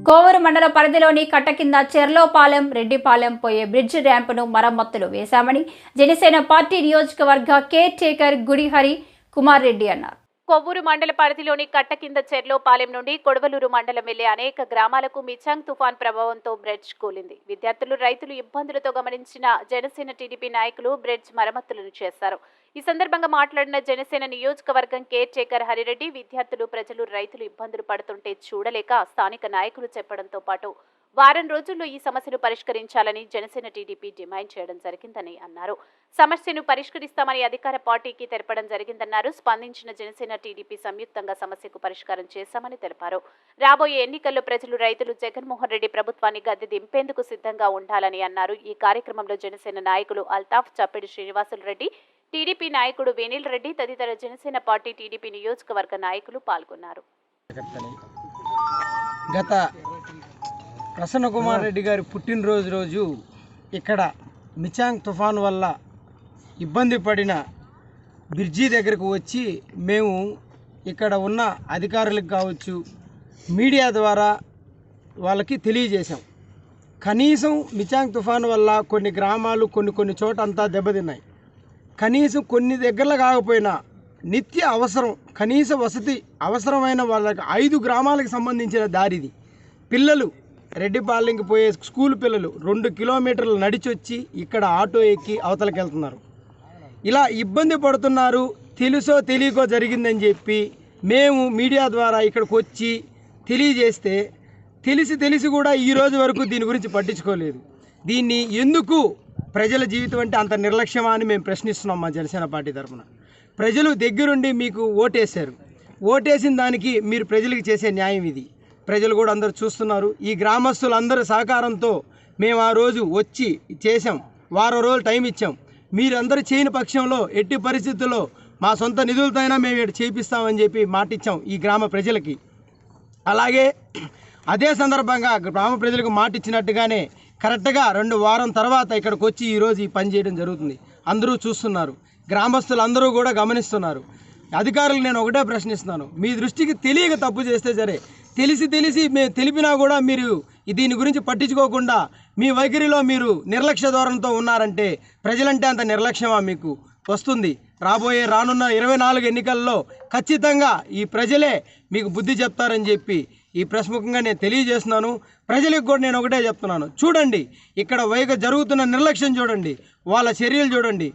కోవూరు మండల పరిధిలోని కట్టకింద చెర్లోపాలెం రెడ్డిపాలెం పోయే బ్రిడ్జ్ ర్యాంపును మరమ్మతులు వేశామని జనసేన పార్టీ నియోజకవర్గ కేర్ టేకర్ గుడిహరి కుమార్ రెడ్డి అన్నారు. కొవ్వూరు మండల పరిధిలోని కట్టకింద చెర్లోపాలెం నుండి కొడవలూరు మండలం వెళ్లే అనేక గ్రామాలకు మిచాంగ్ తుఫాన్ ప్రభావంతో బ్రిడ్జ్ కూలింది. విద్యార్థులు, రైతులు ఇబ్బందులతో గమనించిన జనసేన టీడీపీ నాయకులు బ్రిడ్జ్ మరమ్మతులను చేశారు. ఈ సందర్భంగా మాట్లాడిన జనసేన నియోజకవర్గం కేర్ టేకర్ హరిరెడ్డి, విద్యార్థులు, ప్రజలు, రైతులు ఇబ్బందులు పడుతుంటే చూడలేక స్థానిక నాయకులు చెప్పడంతో పాటు వారం రోజుల్లో ఈ సమస్యను పరిష్కరించాలని జనసేన టీడీపీ డిమాండ్ చేయడం జరిగిందని అన్నారు. సమస్యను పరిష్కరిస్తామని అధికార పార్టీకి తెలపడం జరిగిందన్నారు. స్పందించిన జనసేన టీడీపీ సంయుక్తంగా సమస్యకు పరిష్కారం చేశామని తెలిపారు. రాబోయే ఎన్నికల్లో ప్రజలు, రైతులు జగన్మోహన్ రెడ్డి ప్రభుత్వాన్ని గద్దె దింపేందుకు సిద్ధంగా ఉండాలని అన్నారు. ఈ కార్యక్రమంలో జనసేన నాయకులు అల్తాఫ్, చప్పిడి శ్రీనివాసులు రెడ్డి, టీడీపీ నాయకుడు వేనిల్ రెడ్డి తదితర జనసేన పార్టీ టీడీపీ నియోజకవర్గ నాయకులు పాల్గొన్నారు. గత ప్రసన్న కుమార్ రెడ్డి గారి పుట్టినరోజు రోజు ఇక్కడ మిచాంగ్ తుఫాను వల్ల ఇబ్బంది పడిన బ్రిడ్జి దగ్గరకు వచ్చి మేము ఇక్కడ ఉన్న అధికారులకు కావచ్చు, మీడియా ద్వారా వాళ్ళకి తెలియజేశాం. కనీసం మిచాంగ్ తుఫాను వల్ల కొన్ని గ్రామాలు కొన్ని చోట అంతా దెబ్బతిన్నాయి. కనీసం కొన్ని దగ్గరలో కాకపోయినా నిత్య అవసరం, కనీస వసతి అవసరమైన వాళ్ళకి 5 గ్రామాలకు సంబంధించిన దారిది. పిల్లలు రెడ్డిపాలెంకి పోయే స్కూల్ పిల్లలు 2 కిలోమీటర్లు నడిచొచ్చి ఇక్కడ ఆటో ఎక్కి అవతలకి వెళ్తున్నారు. ఇలా ఇబ్బంది పడుతున్నారు. తెలుసో తెలియకో జరిగిందని చెప్పి మేము మీడియా ద్వారా ఇక్కడికి వచ్చి తెలియజేస్తే తెలిసి కూడా ఈ రోజు వరకు దీని గురించి పట్టించుకోలేదు. దీన్ని ఎందుకు ప్రజల జీవితం అంటే అంత నిర్లక్ష్యమా అని మేము ప్రశ్నిస్తున్నాం. మా జనసేన పార్టీ తరఫున ప్రజలు దగ్గరుండి మీకు ఓటేశారు. ఓటేసిన దానికి మీరు ప్రజలకు చేసే న్యాయం ఇది. ప్రజలు కూడా అందరూ చూస్తున్నారు. ఈ గ్రామస్తులందరూ సహకారంతో మేము ఆ రోజు వచ్చి చేసాం. వారం రోజులు టైం ఇచ్చాం. మీరందరూ చేయని పక్షంలో ఎట్టి పరిస్థితుల్లో మా సొంత నిధులతో అయినా మేము ఇక్కడ చేపిస్తామని చెప్పి మాట ఇచ్చాం ఈ గ్రామ ప్రజలకి. అలాగే అదే సందర్భంగా గ్రామ ప్రజలకు మాట ఇచ్చినట్టుగానే కరెక్ట్గా 2 వారం తర్వాత ఇక్కడికి వచ్చి ఈరోజు ఈ పని చేయడం జరుగుతుంది. అందరూ చూస్తున్నారు, గ్రామస్తులు అందరూ కూడా గమనిస్తున్నారు. అధికారులు నేను ఒకటే ప్రశ్నిస్తున్నాను, మీ దృష్టికి తెలియక తప్పు చేస్తే సరే, తెలిసి మేము తెలిపినా కూడా మీరు దీని గురించి పట్టించుకోకుండా మీ వైఖరిలో మీరు నిర్లక్ష్య ధోరణితో ఉన్నారంటే ప్రజలంటే అంత నిర్లక్ష్యమా మీకు వస్తుంది? రానున్న 24 ఎన్నికల్లో ఖచ్చితంగా ఈ ప్రజలే మీకు బుద్ధి చెప్తారని చెప్పి ఈ ప్రశ్ముఖంగా నేను తెలియజేస్తున్నాను. ప్రజలకు కూడా నేను ఒకటే చెప్తున్నాను, చూడండి ఇక్కడ జరుగుతున్న నిర్లక్ష్యం చూడండి, వాళ్ళ చర్యలు చూడండి.